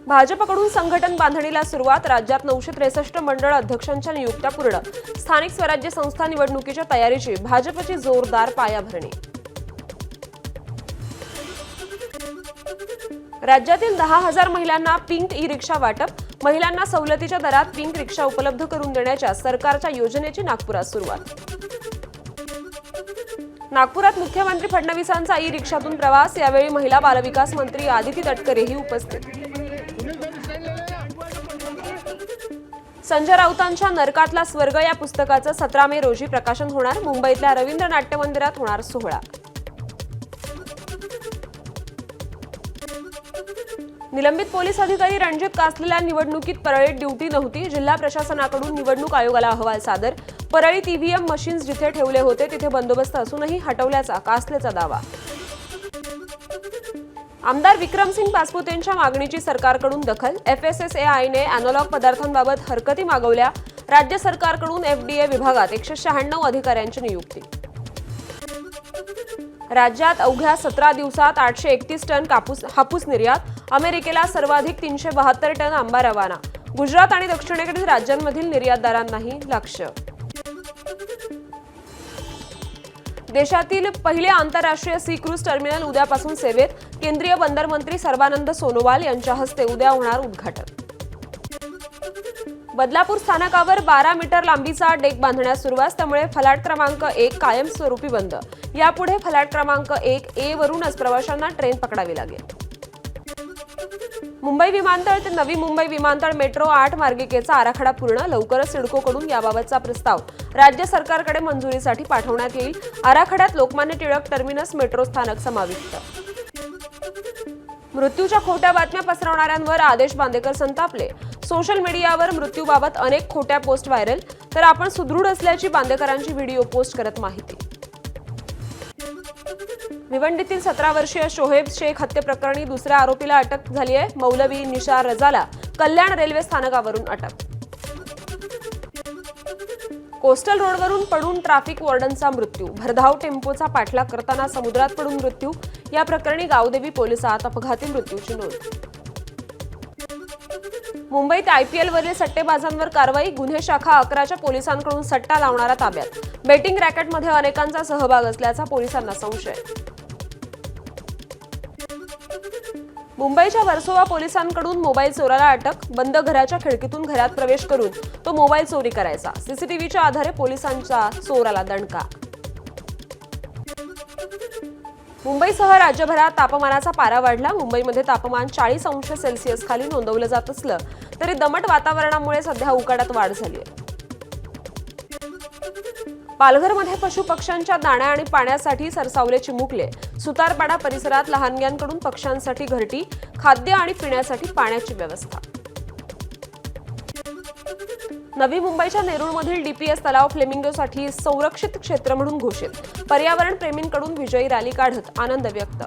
भाजपकडून संघटन बांधणीला सुरुवात। राज्यात 963 मंडळ अध्यक्षांच्या नियुक्त्या पूर्ण। स्थानिक स्वराज्य संस्था निवडणुकीच्या तयारीची भाजपची जोरदार पायाभरणी। राज्यातील 10,000 महिलांना पिंक ई-रिक्षा वाटप। महिलांना सवलतीच्या दरात पिंक रिक्षा उपलब्ध करून देण्याच्या सरकारच्या योजनेची नागपुरात सुरुवात। नागपुरात मुख्यमंत्री फडणवीसांचा ई-रिक्षातून प्रवास। यावेळी महिला बालविकास मंत्री आदिती तटकरेही उपस्थित। संजय राऊतांच्या नरकातला स्वर्ग या पुस्तकाचं 17 मे रोजी प्रकाशन होणार। मुंबईतल्या रवींद्र नाट्य मंदिरात होणार सोहळा। निलंबित पोलीस अधिकारी रणजित कासलेला निवडणुकीत परळीत ड्युटी नव्हती। जिल्हा प्रशासनाकडून निवडणूक आयोगाला अहवाल सादर। परळीत ईव्हीएम मशीन्स जिथे ठेवले होते तिथे बंदोबस्त असूनही हटवल्याचा कासलेचा दावा। आमदार विक्रमसिंग पासपुतेंच्या मागणीची सरकारकडून दखल। FSSAIने अॅनालॉग पदार्थांबाबत हरकती मागवल्या। राज्य सरकारकडून FDA विभागात 196 अधिकाऱ्यांची नियुक्ती। राज्यात अवघ्या 17 दिवसात 831 टन हापूस निर्यात। अमेरिकेला सर्वाधिक 372 टन आंबा रवाना। गुजरात आणि दक्षिणेकडील राज्यांमधील निर्यातदारांनाही लक्ष्य। देशातील पहिले आंतरराष्ट्रीय सी क्रूज टर्मिनल उद्यापासून सेवेत। केंद्रीय बंदर मंत्री सर्बानंद सोनोवाल यांच्या हस्ते उद्या होणार उद्घाटन। बदलापूर स्थानकावर 12 मीटर लांबीचा डेक बांधण्यास सुरुवात। त्यामुळे फलाट क्रमांक 1 कायमस्वरूपी बंद। यापुढे फलाट क्रमांक 1A वरूनच प्रवाशांना ट्रेन पकडावी लागेल। मुंबई विमानतळ ते नवी मुंबई विमानतळ मेट्रो 8 मार्गिकेचा आराखडा पूर्ण। लवकरच सिडकोकडून याबाबतचा प्रस्ताव राज्य सरकारकडे मंजुरीसाठी पाठवण्यात येईल। आराखड्यात लोकमान्य टिळक टर्मिनस मेट्रो स्थानक समाविष्ट। मृत्यूच्या खोट्या बातम्या पसरवणाऱ्यांवर आदेश बांदेकर संतापले। सोशल मीडियावर मृत्यूबाबत अनेक खोट्या पोस्ट व्हायरल। तर आपण सुदृढ असल्याची बांदेकरांची व्हिडिओ पोस्ट करत माहिती। भिवंडीतील 17 वर्षीय शोहेब शेख हत्येप्रकरणी दुसऱ्या आरोपीला अटक झाली आहे। मौलवी निशार रजाला कल्याण रेल्वे स्थानकावरून अटक। कोस्टल रोडवरून पडून ट्रॅफिक वॉर्डनचा मृत्यू। भरधाव टेम्पोचा पाठलाग करताना समुद्रात पडून मृत्यू। या प्रकरणी गावदेवी पोलिसात अपघाती मृत्यूची नोंद। मुंबईत IPLवरील सट्टेबाजांवर कारवाई। गुन्हे शाखा 11च्या पोलिसांकडून सट्टा लावणारा ताब्यात। बेटिंग रॅकेटमध्ये अनेकांचा सहभाग असल्याचा पोलिसांना संशय। मुंबईच्या वर्सोवा पोलिसांकडून मोबाईल चोराला अटक। बंद घराच्या खिडकीतून घरात प्रवेश करून तो मोबाईल चोरी करायचा। CCTVच्या आधारे पोलिसांचा चोराला दणका। मुंबईसह राज्यभरात तापमानाचा पारा वाढला। मुंबईमध्ये तापमान 40 अंश सेल्सिअस खाली नोंदवलं जात असलं तरी दमट वातावरणामुळे सध्या उकाड्यात वाढ झाली आहे। पालघरमध्ये पशुपक्ष्यांच्या दाण्या आणि पाण्यासाठी सरसावले चिमुकले। सुतारपाडा परिसरात लहानग्यांकडून पक्ष्यांसाठी घरटी, खाद्य आणि पिण्यासाठी पाण्याची व्यवस्था। नवी मुंबईच्या नेरूळमधील DPS तलाव फ्लेमिंगोसाठी संरक्षित क्षेत्र म्हणून घोषित। पर्यावरण प्रेमींकडून विजयी रॅली काढत आनंद व्यक्त।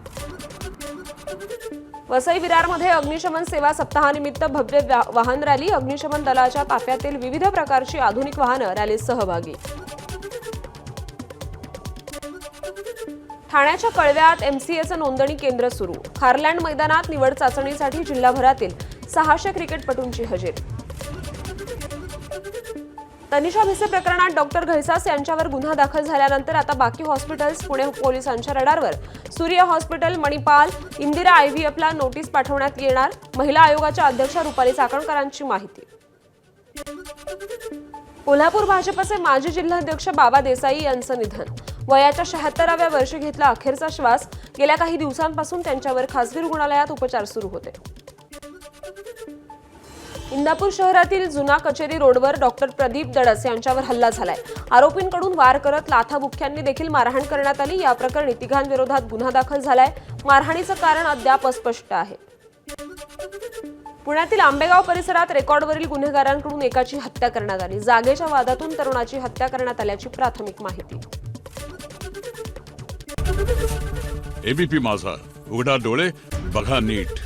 वसई विरारमध्ये अग्निशमन सेवा सप्ताहानिमित्त भव्य वाहन रॅली। अग्निशमन दलाच्या ताफ्यातील विविध प्रकारची आधुनिक वाहनं रॅलीत सहभागी। ठाण्याच्या कळव्यात MCAचं नोंदणी केंद्र सुरू। खारलँड मैदानात निवड चाचणीसाठी जिल्हाभरातील 600 क्रिकेटपटूंची हजेरी। तनिषा भिसे प्रकरणात डॉक्टर घैसास यांच्यावर गुन्हा दाखल झाल्यानंतर आता बाकी हॉस्पिटल्स पुणे पोलिसांच्या रडारवर। सूर्य हॉस्पिटल, मणिपाल, इंदिरा IVFला नोटीस पाठवण्यात येणार। महिला आयोगाच्या अध्यक्षा रुपाली चाकणकरांची माहिती। कोल्हापूर भाजपचे माजी जिल्हाध्यक्ष बाबा देसाई यांचं निधन। वयाच्या 76व्या वर्षी घेतला अखेरचा श्वास। गेल्या काही दिवसांपासून त्यांच्यावर खासगी रुग्णालयात उपचार सुरू होते। इंदापूर शहरातील जुना कचेरी रोडवर डॉक्टर प्रदीप दडस यांच्यावर हल्ला झालाय। आरोपींकडून वार करत लाथाबुक्क्यांनी देखील मारहाण करण्यात आली। या प्रकरणी तिघांविरोधात गुन्हा दाखल झालाय। मारहाणीचं कारण अद्याप अस्पष्ट आहे। पुण्यातील आंबेगाव परिसरात रेकॉर्डवरील गुन्हेगारांकडून एकाची हत्या करण्यात आली। जागेच्या वादातून तरुणाची हत्या करण्यात आल्याची प्राथमिक माहिती। ABP माझा, उघडा डोळे बघा नीट।